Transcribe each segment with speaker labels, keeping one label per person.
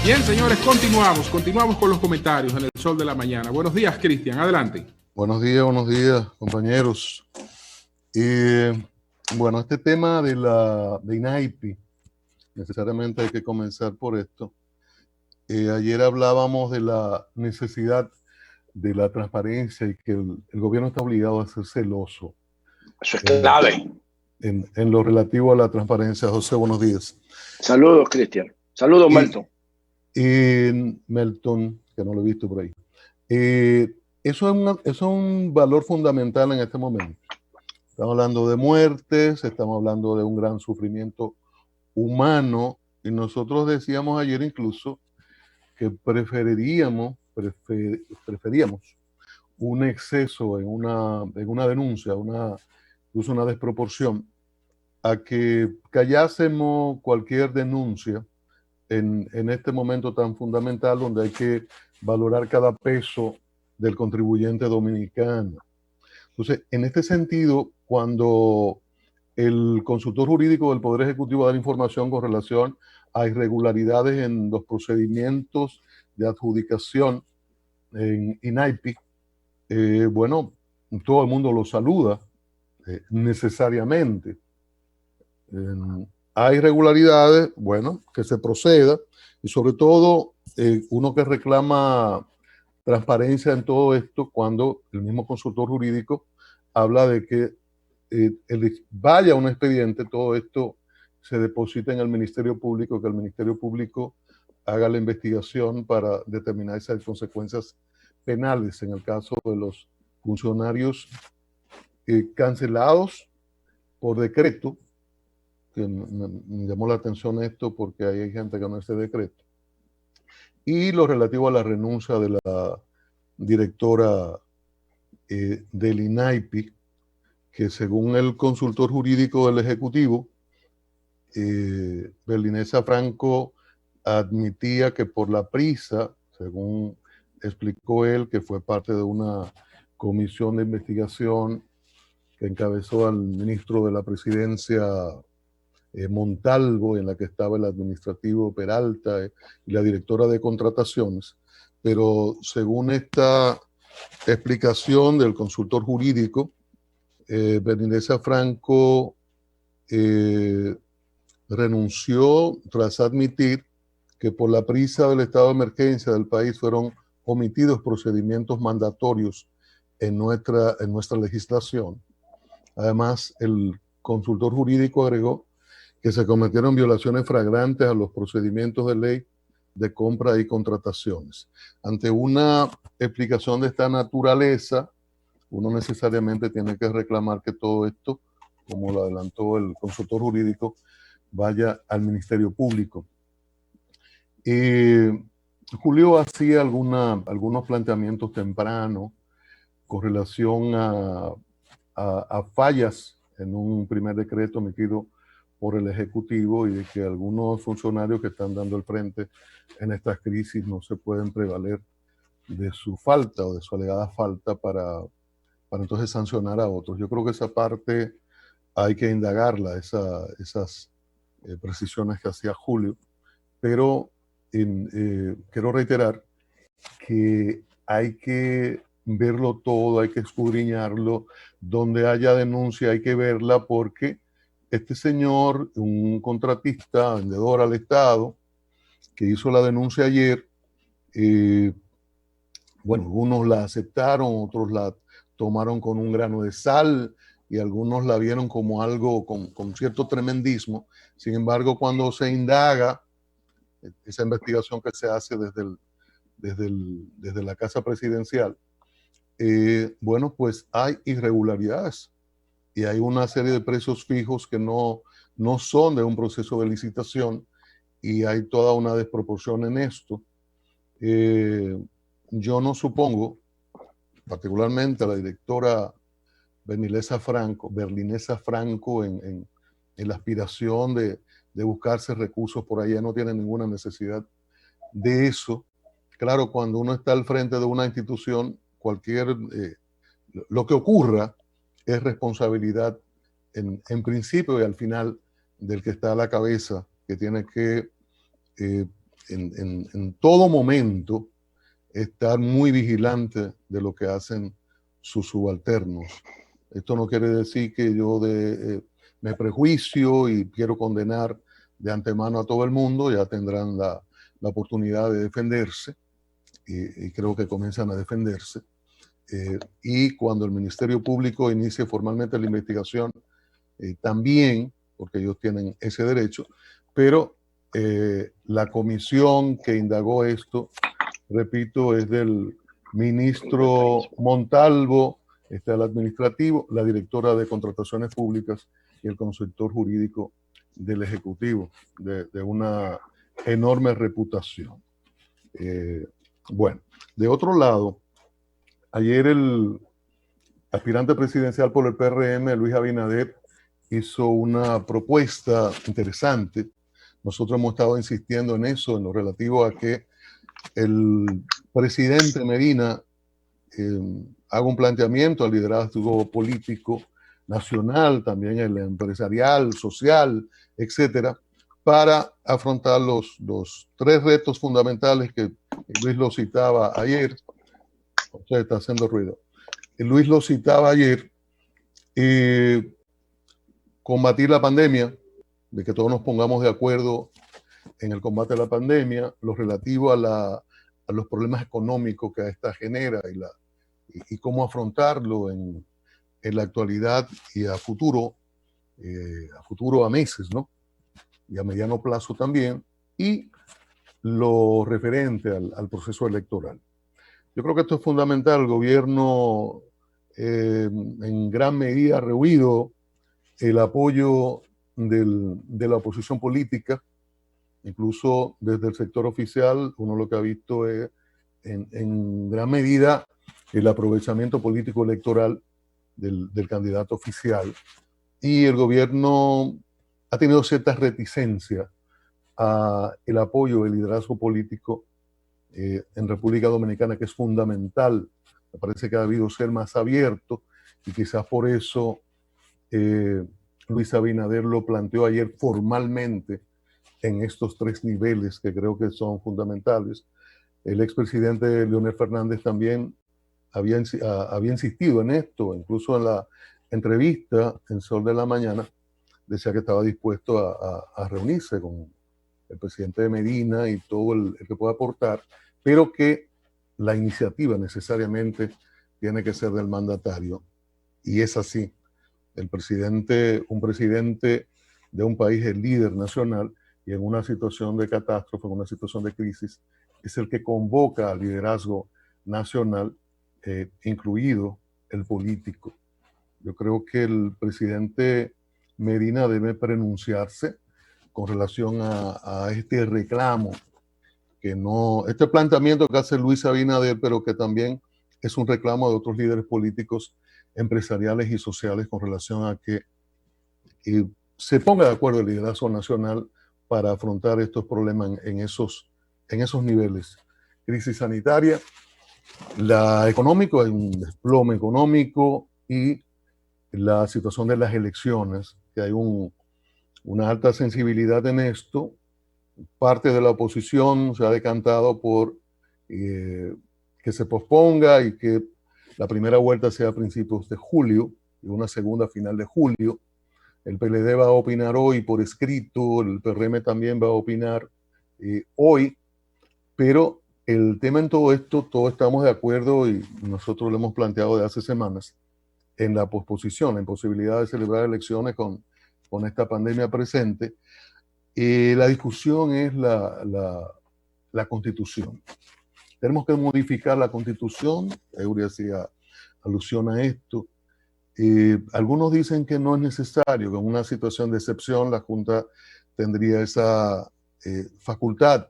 Speaker 1: Bien, señores, continuamos con los comentarios en el Sol de la Mañana. Buenos días, Cristian, adelante.
Speaker 2: Buenos días, compañeros. Bueno, este tema de INAIPI, necesariamente hay que comenzar por esto. Ayer hablábamos de la necesidad de la transparencia y que el gobierno está obligado a ser celoso.
Speaker 3: Eso es clave.
Speaker 2: En lo relativo a la transparencia. José, buenos días.
Speaker 3: Saludos, Cristian. Saludos, Melton.
Speaker 2: Y Melton, que no lo he visto por ahí. Eso es un valor fundamental en este momento. Estamos hablando de muertes, estamos hablando de un gran sufrimiento humano, y nosotros decíamos ayer incluso que preferíamos un exceso en una denuncia, incluso una desproporción, a que callásemos cualquier denuncia en este momento tan fundamental donde hay que valorar cada peso del contribuyente dominicano. Entonces, en este sentido, cuando el consultor jurídico del Poder Ejecutivo da información con relación a irregularidades en los procedimientos de adjudicación en INAIPI, bueno, todo el mundo lo saluda necesariamente. Hay irregularidades, bueno, que se proceda, y sobre todo uno que reclama transparencia en todo esto cuando el mismo consultor jurídico habla de que vaya un expediente, todo esto se deposita en el Ministerio Público, que el Ministerio Público haga la investigación para determinar esas consecuencias penales en el caso de los funcionarios cancelados por decreto, que me llamó la atención esto porque hay gente que no es de decreto, y lo relativo a la renuncia de la directora del INAIPI, que según el consultor jurídico del Ejecutivo, Berlinesa Franco admitía que por la prisa, según explicó él, que fue parte de una comisión de investigación que encabezó al ministro de la Presidencia, Montalvo, en la que estaba el administrativo Peralta y la directora de contrataciones, pero según esta explicación del consultor jurídico, Berlinesa Franco renunció tras admitir que por la prisa del estado de emergencia del país fueron omitidos procedimientos mandatorios en nuestra legislación. Además, el consultor jurídico agregó que se cometieron violaciones flagrantes a los procedimientos de ley de compra y contrataciones. Ante una explicación de esta naturaleza, uno necesariamente tiene que reclamar que todo esto, como lo adelantó el consultor jurídico, vaya al Ministerio Público. Julio hacía algunos planteamientos tempranos con relación a fallas en un primer decreto emitido por el Ejecutivo, y de que algunos funcionarios que están dando el frente en estas crisis no se pueden prevaler de su falta o de su alegada falta para entonces sancionar a otros. Yo creo que esa parte hay que indagarla, esas precisiones que hacía Julio, pero quiero reiterar que hay que verlo todo, hay que escudriñarlo, donde haya denuncia hay que verla, porque este señor, un contratista, vendedor al Estado, que hizo la denuncia ayer, bueno, algunos la aceptaron, otros la tomaron con un grano de sal, y algunos la vieron como algo con cierto tremendismo. Sin embargo, cuando se indaga, esa investigación que se hace desde la Casa Presidencial, bueno, pues hay irregularidades y hay una serie de precios fijos que no son de un proceso de licitación, y hay toda una desproporción en esto. Yo no supongo, particularmente a la directora Berlinesa Franco en la aspiración de buscarse recursos por allá, no tiene ninguna necesidad de eso. Claro, cuando uno está al frente de una institución, lo que ocurra es responsabilidad en principio y al final del que está a la cabeza, que tiene que en todo momento estar muy vigilante de lo que hacen sus subalternos. Esto no quiere decir que yo me prejuicio y quiero condenar de antemano a todo el mundo. Ya tendrán la oportunidad de defenderse y creo que comienzan a defenderse. Y cuando el Ministerio Público inicie formalmente la investigación, también, porque ellos tienen ese derecho, pero la comisión que indagó esto, repito, es del ministro Montalvo, está el administrativo, la directora de contrataciones públicas y el consultor jurídico del Ejecutivo, de una enorme reputación. Bueno, de otro lado, ayer el aspirante presidencial por el PRM, Luis Abinader, hizo una propuesta interesante. Nosotros hemos estado insistiendo en eso, en lo relativo a que el presidente Medina haga un planteamiento al liderazgo político nacional, también el empresarial, social, etcétera, para afrontar los tres retos fundamentales que Luis lo citaba ayer. Usted está haciendo ruido. Luis lo citaba ayer. Combatir la pandemia, de que todos nos pongamos de acuerdo en el combate a la pandemia, lo relativo a los problemas económicos que esta genera y cómo afrontarlo en la actualidad y a futuro a meses, ¿no? Y a mediano plazo también, y lo referente al proceso electoral. Yo creo que esto es fundamental. El gobierno en gran medida ha rehuido el apoyo de la oposición política, incluso desde el sector oficial. Uno lo que ha visto es en gran medida el aprovechamiento político electoral del candidato oficial, y el gobierno ha tenido ciertas reticencias a el apoyo del liderazgo político en República Dominicana, que es fundamental. Me parece que ha debido ser más abierto, y quizás por eso Luis Abinader lo planteó ayer formalmente en estos tres niveles que creo que son fundamentales. El expresidente Leonel Fernández también había insistido en esto, incluso en la entrevista en Sol de la Mañana decía que estaba dispuesto a reunirse con el presidente de Medina y todo el que pueda aportar, pero que la iniciativa necesariamente tiene que ser del mandatario. Y es así. Un presidente de un país, el líder nacional, y en una situación de catástrofe, en una situación de crisis, es el que convoca al liderazgo nacional, incluido el político. Yo creo que el presidente Medina debe pronunciarse con relación a este reclamo, este planteamiento que hace Luis Abinader, pero que también es un reclamo de otros líderes políticos, empresariales y sociales, con relación a que se ponga de acuerdo el liderazgo nacional para afrontar estos problemas en esos niveles. Crisis sanitaria, la económica, hay un desplome económico, y la situación de las elecciones, que hay una alta sensibilidad en esto. Parte de la oposición se ha decantado por que se posponga y que la primera vuelta sea a principios de julio y una segunda a final de julio. El PLD va a opinar hoy por escrito, el PRM también va a opinar hoy, pero el tema en todo esto, todos estamos de acuerdo, y nosotros lo hemos planteado de hace semanas, en la posposición, la imposibilidad de celebrar elecciones con esta pandemia presente. La discusión es la Constitución. Tenemos que modificar la Constitución. Eury hacía alusión a esto. Algunos dicen que no es necesario, que en una situación de excepción la Junta tendría esa facultad.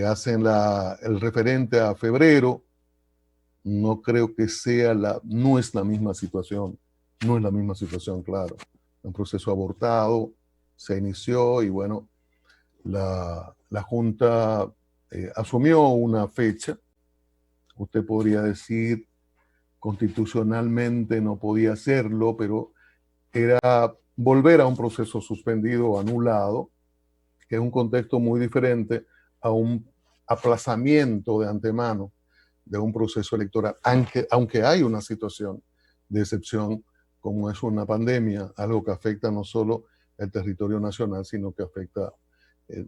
Speaker 2: Hacen el referente a febrero. No creo que no es la misma situación. No es la misma situación, claro. Un proceso abortado se inició, y bueno, la Junta asumió una fecha. Usted podría decir constitucionalmente no podía hacerlo, pero era volver a un proceso suspendido o anulado, que es un contexto muy diferente a un aplazamiento de antemano de un proceso electoral, aunque hay una situación de excepción como es una pandemia, algo que afecta no solo el territorio nacional, sino que afecta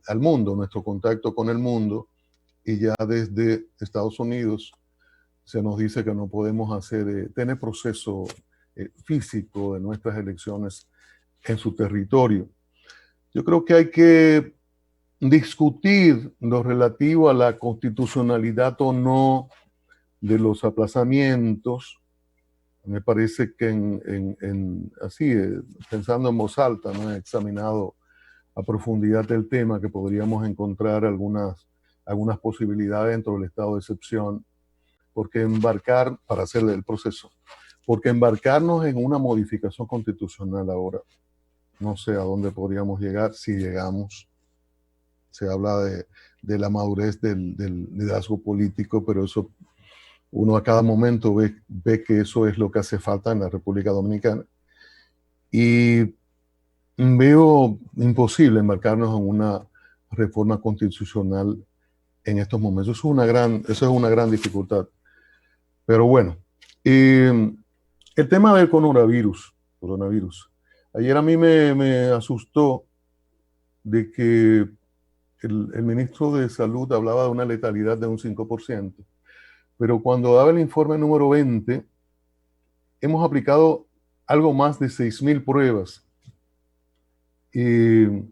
Speaker 2: al mundo, nuestro contacto con el mundo, y ya desde Estados Unidos se nos dice que no podemos tener proceso físico de nuestras elecciones en su territorio. Yo creo que hay que discutir lo relativo a la constitucionalidad o no de los aplazamientos. Me parece que así, pensando en voz alta, no he examinado a profundidad el tema, que podríamos encontrar algunas posibilidades dentro del estado de excepción, porque para hacer el proceso, porque embarcarnos en una modificación constitucional ahora, no sé a dónde podríamos llegar, si llegamos. Se habla de la madurez del liderazgo político, pero eso uno a cada momento ve que eso es lo que hace falta en la República Dominicana. Y veo imposible embarcarnos en una reforma constitucional en estos momentos. Eso es una gran dificultad. Pero bueno, el tema del coronavirus. Ayer a mí me asustó de que el ministro de Salud hablaba de una letalidad de un 5%, pero cuando daba el informe número 20, hemos aplicado algo más de 6,000 pruebas y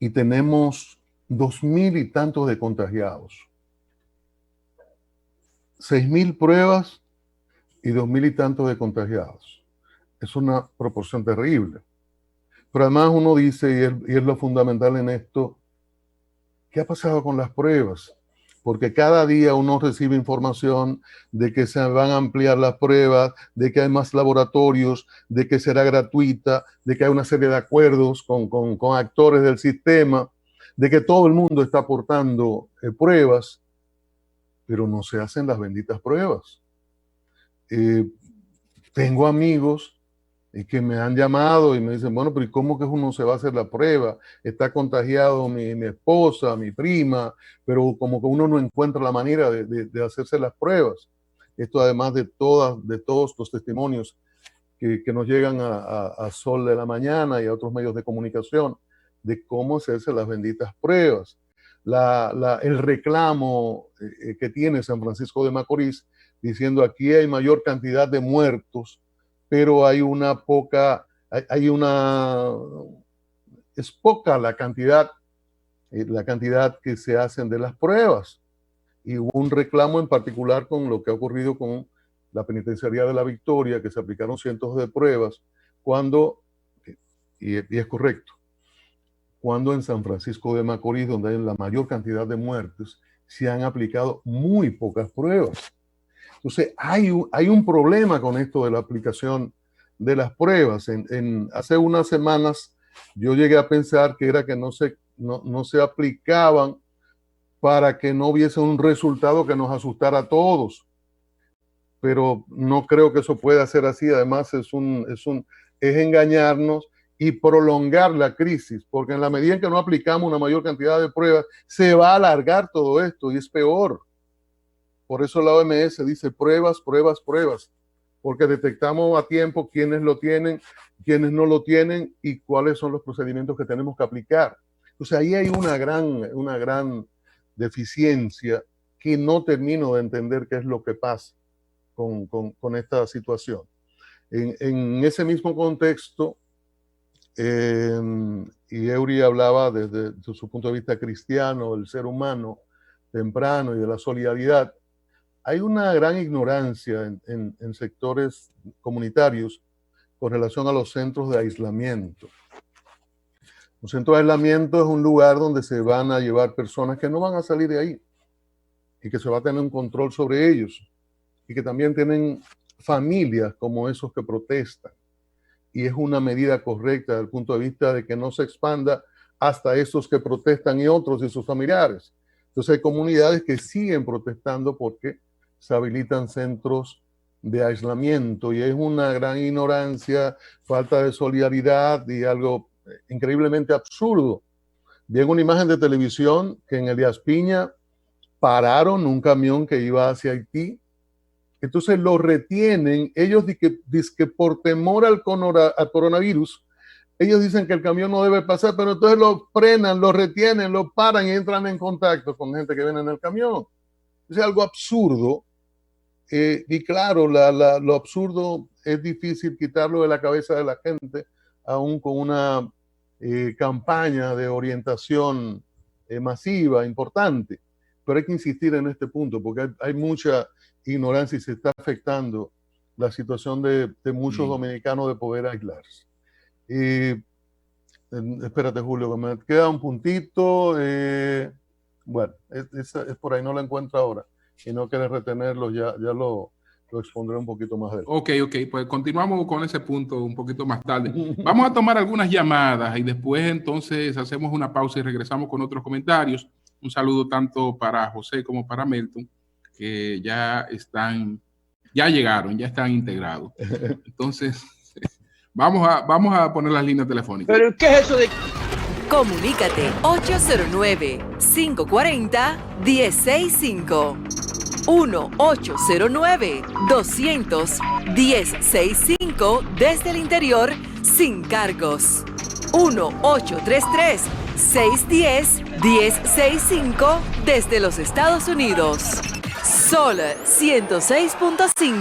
Speaker 2: tenemos 2,000 y tantos de contagiados. 6,000 pruebas y 2,000 y tantos de contagiados. Es una proporción terrible. Pero además uno dice, y es lo fundamental en esto, ¿qué ha pasado con las pruebas? Porque cada día uno recibe información de que se van a ampliar las pruebas, de que hay más laboratorios, de que será gratuita, de que hay una serie de acuerdos con actores del sistema, de que todo el mundo está aportando pruebas, pero no se hacen las benditas pruebas. Tengo amigos que me han llamado y me dicen, bueno, pero ¿cómo que uno se va a hacer la prueba? Está contagiado mi esposa, mi prima, pero como que uno no encuentra la manera de hacerse las pruebas. Esto además de todos los testimonios que nos llegan a Sol de la Mañana y a otros medios de comunicación de cómo hacerse las benditas pruebas. El reclamo que tiene San Francisco de Macorís diciendo aquí hay mayor cantidad de muertos, pero es poca la cantidad que se hacen de las pruebas. Y hubo un reclamo en particular con lo que ha ocurrido con la penitenciaría de La Victoria, que se aplicaron cientos de pruebas, y es correcto, cuando en San Francisco de Macorís, donde hay la mayor cantidad de muertes, se han aplicado muy pocas pruebas. Entonces, hay un problema con esto de la aplicación de las pruebas. Hace unas semanas yo llegué a pensar que era que no se aplicaban para que no hubiese un resultado que nos asustara a todos. Pero no creo que eso pueda ser así. Además, es engañarnos y prolongar la crisis, porque en la medida en que no aplicamos una mayor cantidad de pruebas, se va a alargar todo esto y es peor. Por eso la OMS dice pruebas, porque detectamos a tiempo quiénes lo tienen, quiénes no lo tienen y cuáles son los procedimientos que tenemos que aplicar. Entonces ahí hay una gran deficiencia que no termino de entender qué es lo que pasa con esta situación. En ese mismo contexto, y Eury hablaba desde su punto de vista cristiano, del ser humano temprano y de la solidaridad. Hay una gran ignorancia en sectores comunitarios con relación a los centros de aislamiento. Un centro de aislamiento es un lugar donde se van a llevar personas que no van a salir de ahí y que se va a tener un control sobre ellos y que también tienen familias como esos que protestan. Y es una medida correcta desde el punto de vista de que no se expanda hasta esos que protestan y otros y sus familiares. Entonces hay comunidades que siguen protestando porque se habilitan centros de aislamiento y es una gran ignorancia, falta de solidaridad y algo increíblemente absurdo, Vi en una imagen de televisión que en Elías Piña pararon un camión que iba hacia Haití. Entonces lo retienen. Ellos dizque por temor al coronavirus, ellos dicen que el camión no debe pasar, pero entonces lo frenan, lo retienen, lo paran y entran en contacto con gente que viene en el camión. Es algo absurdo. Y claro, lo absurdo es difícil quitarlo de la cabeza de la gente, aún con una campaña de orientación masiva, importante. Pero hay que insistir en este punto, porque hay mucha ignorancia y se está afectando la situación de muchos dominicanos de poder aislarse. Espérate, Julio, que me queda un puntito. Bueno, es por ahí, no la encuentro ahora. Si no quieres retenerlo, ya lo expondré un poquito más adelante.
Speaker 1: Ok, pues continuamos con ese punto un poquito más tarde. Vamos a tomar algunas llamadas y después entonces hacemos una pausa y regresamos con otros comentarios. Un saludo tanto para José como para Melton, que ya llegaron, ya están integrados. Entonces, vamos a poner las líneas telefónicas.
Speaker 3: ¿Pero qué es eso de...?
Speaker 4: Comunícate 809-540-1065. 1-809-200-1065 desde el interior sin cargos. 1-833-610-1065 desde los Estados Unidos. Sol 106.5.